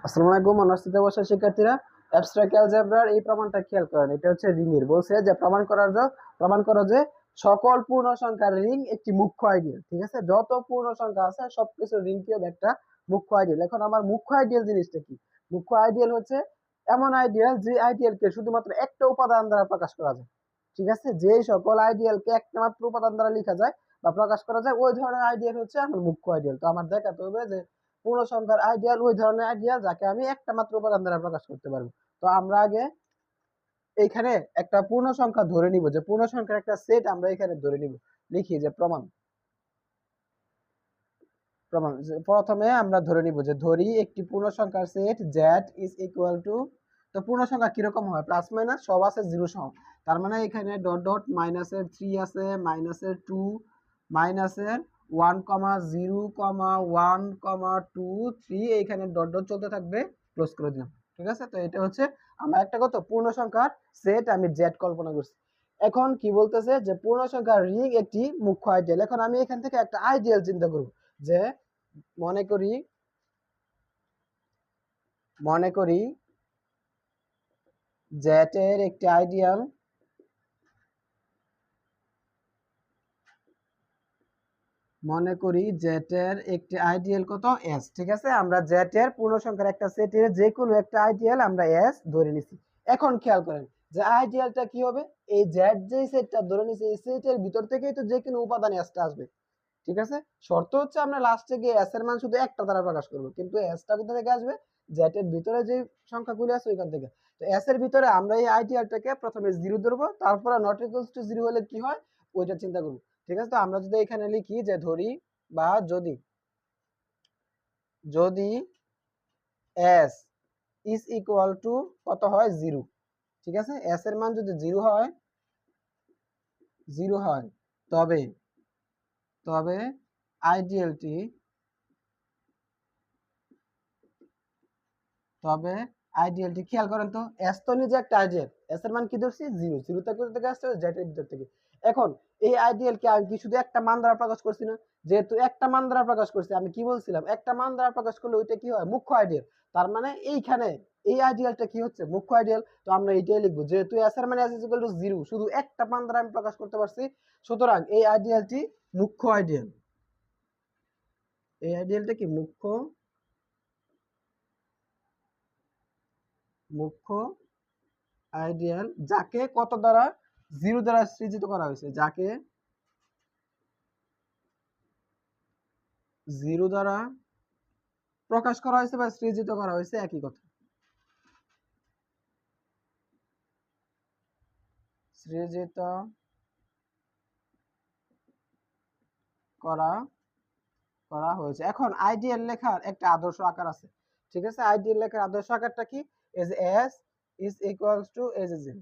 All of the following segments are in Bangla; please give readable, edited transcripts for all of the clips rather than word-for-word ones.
আসসালামু আলাইকুম অনার্সিতে বসা শিক্ষার্থীরা, অ্যাবস্ট্রাক্ট অ্যালজেব্রার এই প্রমাণটা খেয়াল করেন। এটা হচ্ছে রিং এর, বলছে যে প্রমাণ করো যে সকল পূর্ণ সংখ্যার রিং একটি মুখ্য আইডিয়াল। ঠিক আছে, যত পূর্ণ সংখ্যা আছে সবকিছু রিং কি হবে? একটা মুখ্য আইডিয়াল। এখন আমার মুখ্য আইডিয়াল জিনিসটা কি? মুখ্য আইডিয়াল হচ্ছে এমন আইডিয়াল যে আইডিয়ালকে শুধুমাত্র একটা উপাদান দ্বারা প্রকাশ করা যায়। ঠিক আছে, যে সকল আইডিয়ালকে একটা মাত্র উপাদান দ্বারা লেখা যায় বা প্রকাশ করা যায় ওই ধরনের আইডিয়াল হচ্ছে আমার মুখ্য আইডিয়াল। তো আমার দেখাতে হবে যে পূর্ণ সংখ্যার আইডিয়াল ওই ধরনের আইডিয়াল যাকে আমি একটা মাত্র উপাদান দ্বারা প্রকাশ করতে পারবো। তো আমরা আগে এইখানে একটা পূর্ণ সংখ্যা ধরে নিব, যে পূর্ণ সংখ্যার একটা সেট আমরা এখানে ধরে নিব। লিখি যে প্রমাণ প্রমাণ প্রথমে আমরা ধরে নিব যে ধরি একটি পূর্ণ সংখ্যার set z is equal two, তো পূর্ণ সংখ্যা কিরকম হয়? প্লাস মাইনাস সব আছে জিরো সহ। তার মানে এখানে ডট ডট মাইনাসের 3 আছে, মাইনাসের 2, মাইনাসের 1 কমা 0 কমা 1 কমা 2 3, এইখানে ডট ডট চলতে থাকবে, ক্লোজ করে দিলাম। ঠিক আছে, তো এটা হচ্ছে আমরা একটা কত পূর্ণ সংখ্যার সেট আমি z কল্পনা করছি। এখন কি বলতেছে যে পূর্ণ সংখ্যার রিং একটি মুখ্য আইডিয়াল। এখন আমি এখান থেকে একটা আইডিয়াল চিন্তা করব, যে মনে করি জেট এর একটি আইডিয়াল, মনে করি জেট এর একটি আইডিয়াল কত? এস। ঠিক আছে, আমরা জেট এর পূর্ণ সংখ্যার একটা সেটের যে কোনো একটা আইডিয়াল আমরা এস ধরে নিছি। এখন খেয়াল করেন যে আইডিয়ালটা কি হবে? এই জেট যে সেটটা ধরে নিছি এই সেটের ভিতর থেকেই তো যে কোনো উপাদান এসটা আসবে। ঠিক আছে, শর্ত হচ্ছে আমরা লাস্টে গিয়ে এস এর মান শুধু একটা দ্বারা প্রকাশ করব, কিন্তু এসটা কোথা থেকে আসবে? জেড এর ভিতরে যে সংখ্যাগুলো আছে ওইখান থেকে। তো এস এর ভিতরে আমরা এই আইডিয়ালটাকে প্রথমে 0 ধরবো, তারপরে নট ইকুয়ালস টু 0 হলে কি হয় ওইটা চিন্তা করব। ঠিক আছে, তো আমরা যদি এখানে লিখি যে ধরি বা যদি যদি এস ইজ ইকুয়াল টু কত হয়? 0। ঠিক আছে, এস এর মান যদি 0 হয় তবে তবে আইডিয়ালটি তবে আইডিয়ালটি খেয়াল করেন তো, এস তো নিজে একটা আইডিয়াল, এস এর মান কি ধরছি? 0। 0 থেকে আসছে জেড এর ভিতর থেকে। এখন এই আইডিয়ালকে আমি কি শুধু একটা মান দ্বারা প্রকাশ করছি না? যেহেতু একটা মান দ্বারা প্রকাশ করছি, আমি কি বলছিলাম? একটা মান দ্বারা প্রকাশ করলে ওইটা কি হয়? মুখ্য আইডিয়াল। তার মানে এইখানে এই আইডিয়ালটা কি হচ্ছে? মুখ্য আইডিয়াল। তো আমরা এইটাই লিখবো, যেহেতু এস এর মানে এস ইকুয়াল টু 0, শুধু একটা মান দ্বারা আমি প্রকাশ করতে পারছি, সুতরাং এই আইডিয়ালটি মুখ্য আইডিয়াল। এই আইডিয়ালটা কি? মুখ্য আইডিয়াল, যাকে কত দ্বারা? 0 দ্বারা সৃজিত করা হয়েছে, যাকে 0 দ্বারা প্রকাশ করা হয়েছে বা সৃজিত করা হয়েছে, একই কথা। সৃজিত করা করা হয়েছে। এখন আইডিয়াল লেখার একটা আদর্শ আকার আছে। ঠিক আছে, আইডিয়াল লেখার আদর্শ আকারটা কি? As S is equals to as A 0।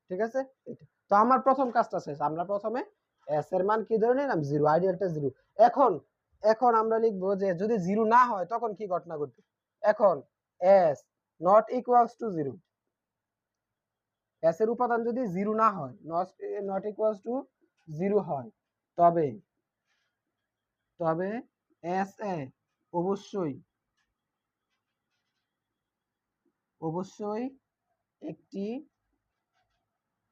ঠিক আছে, এটা তো আমার প্রথম কাজটা শেষ। আমরা প্রথমে এস এর মান কি ধরে নিলাম? 0, আইডিয়ালটা 0। এখন এখন আমরা লিখবো যে যদি 0 না হয় তখন কি ঘটনা ঘটবে। এখন S not equals to 0, S এর উপাদান যদি 0 না হয়, নট ইকুয়ালস টু 0 হয়, তবে তবে এস এ অবশ্যই অবশ্যই একটি,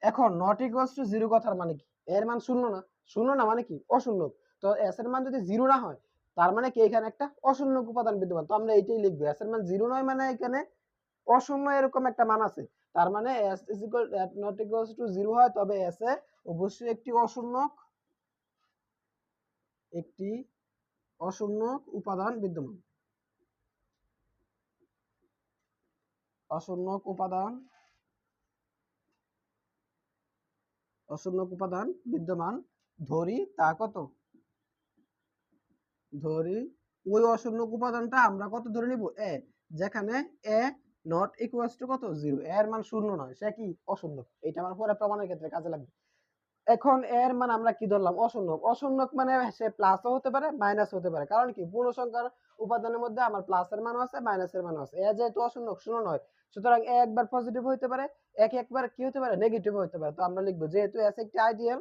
এখন নট ইকুয়ালস টু 0 কথার মানে কি? এর মান শূন্য না। শূন্য না মানে কি? অশূন্য। তো এস এর মান যদি 0 না হয় তার মানে কি এখানে একটা অশূন্য উপাদান বিদ্যমান। তো আমরা এইটাই লিখবো, এস এর মান 0 নয় মানে এখানে অশূন্য এরকম একটা মান আছে। তার মানে S is equal not equals to 0 হয়, তবে এস এ অবশ্যই একটি অশূন্য উপাদান বিদ্যমান। অশূন্য উপাদান অশূন্য উপাদান বিদ্যমান ধরি, তা কত? ধরি ওই অশূন্য উপাদানটা আমরা কত ধরে নিব? এ, যেখানে এ নট ইকুয়ালস টু কত? 0, এর মান শূন্য নয়, সে কি? অশূন্য। এটা আমার পরে প্রমাণের ক্ষেত্রে কাজে লাগবে। এখন এর মান আমরা কি ধরলাম? অশূন্য। অশূন্য মানে সে প্লাসও হতে পারে মাইনাস হতে পারে, কারণ কি পূর্ণ সংখ্যার উপাদানের মধ্যে আমার প্লাসের মানও আছে মাইনাসের মানও আছে। এ যেহেতু অশূন্য, শূন্য নয়, সুতরাং এ একবার পজিটিভ হতে পারে, একবার কি হতে পারে? নেগেটিভ হতে পারে। তো আমরা লিখবো যেহেতু এস একটি আইডিয়াল,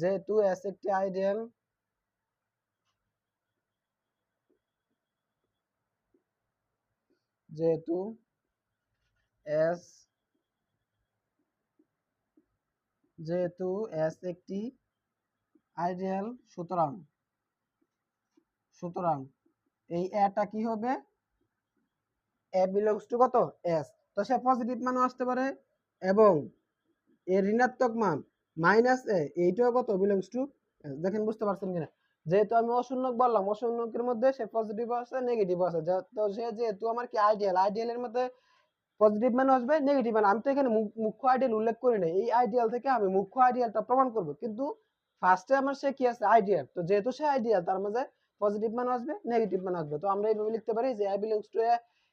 যেহেতু এস একটি আইডিয়াল যেহেতু এস একটি আইডিয়াল, সুতরাং এই এটা কি হবে, এ বিলংস টু কত এস। তো সে পজিটিভ মানও আসতে পারে এবং এর ঋণাত্মক মান মাইনাস এ এইটাও কত বিলংস টু এস। দেখেন বুঝতে পারছেন কিনা, যেহেতু আমি অশূন্যক বললাম, অশূন্যকের মধ্যে সে পজিটিভ আছে নেগেটিভ আছে, তো সে যেহেতু আমার কি আইডিয়ালের মধ্যে পজিটিভ মান আসবে নেগেটিভ মান, আমি তো এখানে মুখ্য আইডিয়াল উল্লেখ করি না, এই আইডিয়াল থেকে আমি মুখ্য আইডিয়ালটা প্রমাণ করব, কিন্তু ফার্স্টে আমার সে কি আছে আইডিয়াল, তো যেহেতু সে আইডিয়াল তার মাঝে পজিটিভ মান আসবে নেগেটিভ মান আসবে, তো আমরা এইভাবে লিখতে পারি যে এ বিলংস টু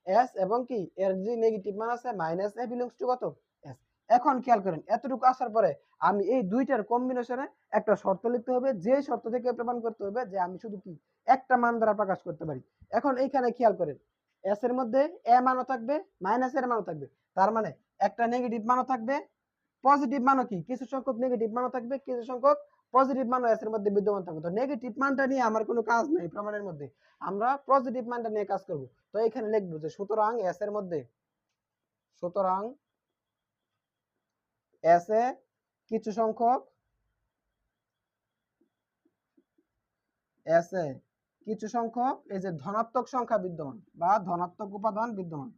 এস এবং কি এর যে নেগেটিভ মান আছে মাইনাস এ বিলংস টু কত এস। এখন খেয়াল করেন এতটুকু আসার পরে আমি এই দুইটার কম্বিনেশনে একটা শর্ত লিখতে হবে, যে শর্ত থেকে প্রমাণ করতে হবে যে আমি শুধু কি একটা মান দ্বারা প্রকাশ করতে পারি। এখন এইখানে খেয়াল করেন এস এর মধ্যে এ মানও থাকবে মাইনাস এর মানও থাকবে, তার মানে একটা নেগেটিভ মানও থাকবে, পজিটিভ মানও কি কিছু সংখ্যক নেগেটিভ মানও থাকবে, কিছু সংখ্যক পজিটিভ মানও এস এর মধ্যে বিদ্যমান থাকবে। তো নেগেটিভ মানটা নিয়ে আমার কোনো কাজ নেই প্রমাণের মধ্যে, আমরা পজিটিভ মানটা নিয়ে কাজ করব। তো এখানে লিখবো যে সুতরাং এস এর মধ্যে, সুতরাং এস এ কিছু সংখ্যক, এস এ কিছু সংখ্যক এই যে ধনাত্মক সংখ্যা বিদ্যমান বা ধনাত্মক উপাদান বিদ্যমান,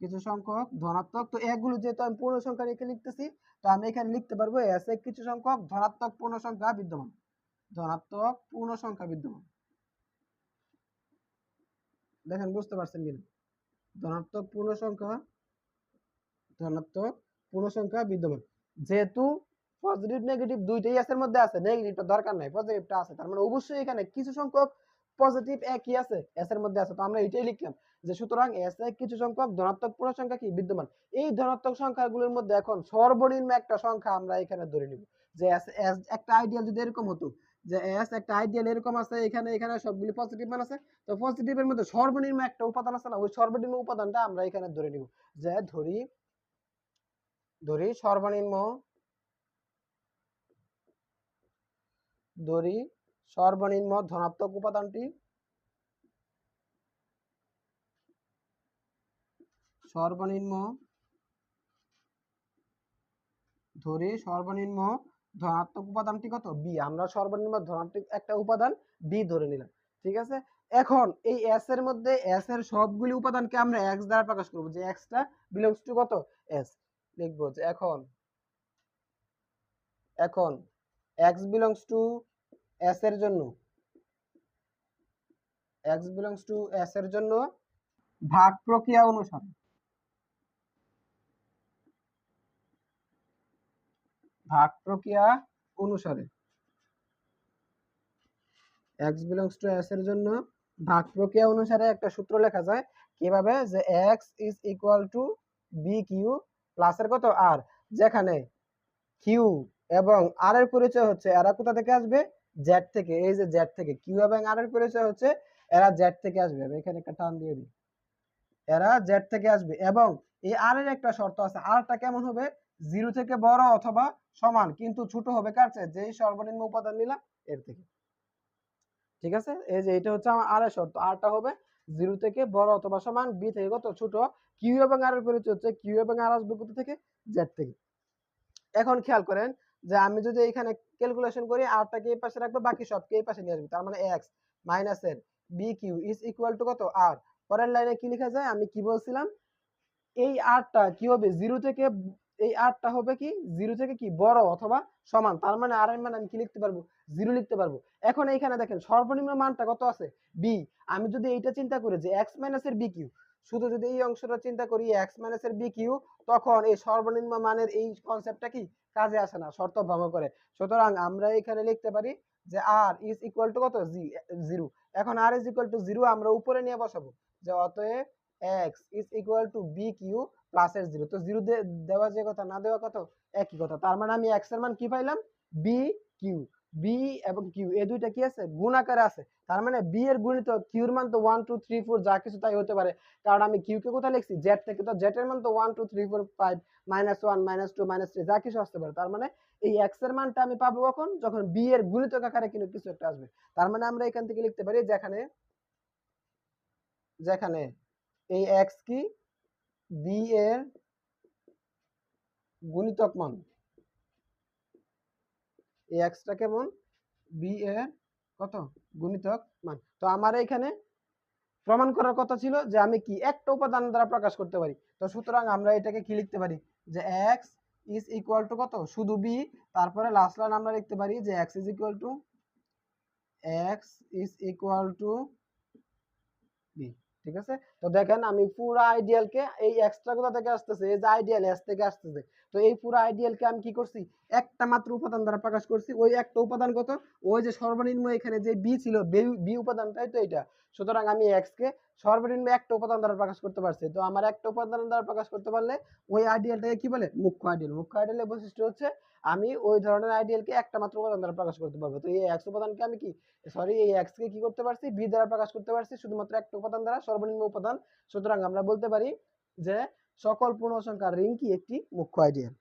কিছু সংখ্যক ধনাত্মক, তো এগুলো যেহেতু আমি পূর্ণ সংখ্যা রেখে লিখতেছি, তো আমি এখানে লিখতে পারবো এস এ কিছু সংখ্যক ধনাত্মক পূর্ণ সংখ্যা বিদ্যমান, ধনাত্মক পূর্ণ সংখ্যা বিদ্যমান। দেখেন বুঝতে পারছেন কিনা, ধনাত্মক পূর্ণ সংখ্যা, ধনাত্মক পূর্ণ সংখ্যা বিদ্যমান, যেহেতু পজিটিভ নেগেটিভ দুইটাই এস এর মধ্যে আছে, নেগেটিভটা দরকার নাই পজিটিভটা আছে, তার মানে অবশ্যই এখানে কিছু সংখ্যক পজিটিভ একই আছে এস এর মধ্যে আছে, তো আমরা এটাই লিখলাম যে সুতরাং এস এ কিছু সংখ্যক ধনাত্মক পূর্ণ সংখ্যা কি বিদ্যমান। এই ধনাত্মক সংখ্যাগুলোর মধ্যে এখন সর্বনিম্ন একটা সংখ্যা আমরা এখানে ধরে নিব, যে এস এস একটা আইডিয়াল যদি এরকম হতো যে এস একটা আইডিয়াল এরকম আছে, এখানে এখানে সবগুলি পজিটিভ মান আছে, তো পজিটিভের মধ্যে সর্বনিম্ন একটা উপাদান আছে না, ওই সর্বনিম্ন উপাদানটা আমরা এখানে ধরে নিব, যে ধরি সর্বনিম্ন, ধরি সর্বনিম্ন ধনাত্মক উপাদানটি, সর্বনিম্ন, ধরি সর্বনিম্ন ধনাত্মক উপাদানটি কত বি, আমরা সর্বনিম্ন ধনাত্মক একটা উপাদান বি ধরে নিলাম, ঠিক আছে। এখন এই এস এর মধ্যে এস এর সবগুলি উপাদানকে আমরা এক্স দ্বারা প্রকাশ করব, যে এক্সটা বিলংস টু কত এস, লিখবো যে এখন এখন এক্স বিলংস টু এস এর জন্য, এক্স বিলংস টু এস এর জন্য ভাগ প্রক্রিয়া অনুসারে, ভাগ প্রক্রিয়া অনুসারে, x belongs to s এর জন্য ভাগ প্রক্রিয়া অনুসারে একটা সূত্র লেখা যায় কিভাবে, যে x is equal to bq plus এর কত r, যেখানে q এবং r এর পরিচয় হচ্ছে এরা কোথা থেকে আসবে z থেকে, এই যে z থেকে, q এবং r এর পরিচয় হচ্ছে এরা z থেকে আসবে, আমি এখানে একটা টান দিয়ে দিই, এরা z থেকে আসবে, এবং এই r এর একটা শর্ত আছে, r টা কেমন হবে 0 থেকে বড় অথবা সমান, কিন্তু ছোট হবে কার চেয়ে, যেই সর্বনিম্ন উপাদান নিলাম এর থেকে, ঠিক আছে। এই যে এটা হচ্ছে আমার আর এর শর্ত, আর টা হবে 0 থেকে বড় অথবা সমান, বি থেকে কত ছোট, কিউ এবং আর এর পরিচয় হচ্ছে কিউ এবং আর আসবে কোথা থেকে জেড থেকে। এখন খেয়াল করেন যে আমি যদি এখানে ক্যালকুলেশন করি আর টাকে এই পাশে রাখবো, বাকি সবকে এই পাশে নিয়ে আসবো, তার মানে x মাইনাস এর B Q is equal to কত আর, পরের লাইনে কি লেখা যায় আমি কি বলছিলাম, এই আরটা কি হবে 0 থেকে, এই আরটা হবে কি 0 থেকে কি বড় অথবা সমান, তার মানে আর এর মান আমি কি লিখতে পারবো 0 লিখতে পারবো। এখন এইখানে দেখেন সর্বনিম্ন মানটা কত আছে বি, আমি যদি এইটা চিন্তা করি যে x মাইনাস এর বি কিউ, শুধু যদি এই অংশটা চিন্তা করি x মাইনাস এর বি কিউ, তখন এই সর্বনিম্ন মানের এই কনসেপ্টটা কি কাজে আসে না, শর্ত ভঙ্গ করে। সুতরাং আমরা এখানে লিখতে পারি যে r ইজ ইকুয়াল টু কত 0। এখন r ইজ ইকুয়াল টু 0 আমরা উপরে নিয়ে বসাবো, যে অতএব x is equal to bq plus এর 0, তো 0 দেওয়া যে কথা না দেওয়া কত একই কথা, তার মানে আমি x এর মান কি পাইলাম bq, b এবং q এই দুইটা কি আছে গুণ আকারে আছে, তার মানে b এর গুণিতক q এর মান তো 1 2 3 4 যা কিছু তাই হতে পারে, কারণ আমি q কে কোথায় লিখছি z থেকে, তো z এর মান তো 1 2 3 4 5 -1 -2 -3 যা কিছু আসতে পারে, তার মানে এই x এর মানটা আমি পাবো কখন, যখন b এর গুণিতক আকারে কিছু একটা আসবে, তার মানে আমরা এখান থেকে লিখতে পারি যেখানে, যেখানে এই এক্স কি বি এর গুণিতক মান, এই এক্সটা কেমন বি এর কত গুণিতক মান। তো আমার এখানে প্রমাণ করার কথা ছিল যে আমি কি একটা উপাদান দ্বারা প্রকাশ করতে পারি। তো সুতরাং আমরা এটাকে কি লিখতে পারি যে x ইজ ইকুয়াল টু কত শুধু b, তারপরে লাস্ট লাইন আমরা লিখতে পারি যে x is equal two b। ঠিক আছে, তো দেখেন আমি পুরো আইডিয়ালকে এই এক্সট্রা কোথা থেকে আসতেছে, এই যে আইডিয়াল এস থেকে আসতেছে, তো এই পুরো আইডিয়ালকে আমি কি করছি একটা মাত্র উপাদান দ্বারা প্রকাশ করছি। ওই একটা উপাদান কত, ওই যে সর্বনিম্ন এখানে যে বি ছিল, বি উপাদানটাই তো এটা। সুতরাং আমি এক্স কে সর্বনিম্ন একটা উপাদান দ্বারা প্রকাশ করতে পারছি। তো আমার একটা উপাদান দ্বারা প্রকাশ করতে পারলে ওই আইডিয়ালটাকে কি বলে মুখ্য আইডিয়াল। মুখ্য আইডিয়ালের বৈশিষ্ট্য হচ্ছে আমি ওই ধরনের আইডিয়ালকে একটা মাত্র উপাদান দ্বারা প্রকাশ করতে পারবো। তো এই এক্স উপাদানকে আমি কি এই এক্স কে কি করতে পারছি বি দ্বারা প্রকাশ করতে পারছি শুধুমাত্র একটা উপাদান দ্বারা, সর্বনিম্ন উপাদান। সুতরাং আমরা বলতে পারি যে সকল পূর্ণ সংখ্যার রিং কি একটি মুখ্য আইডিয়াল।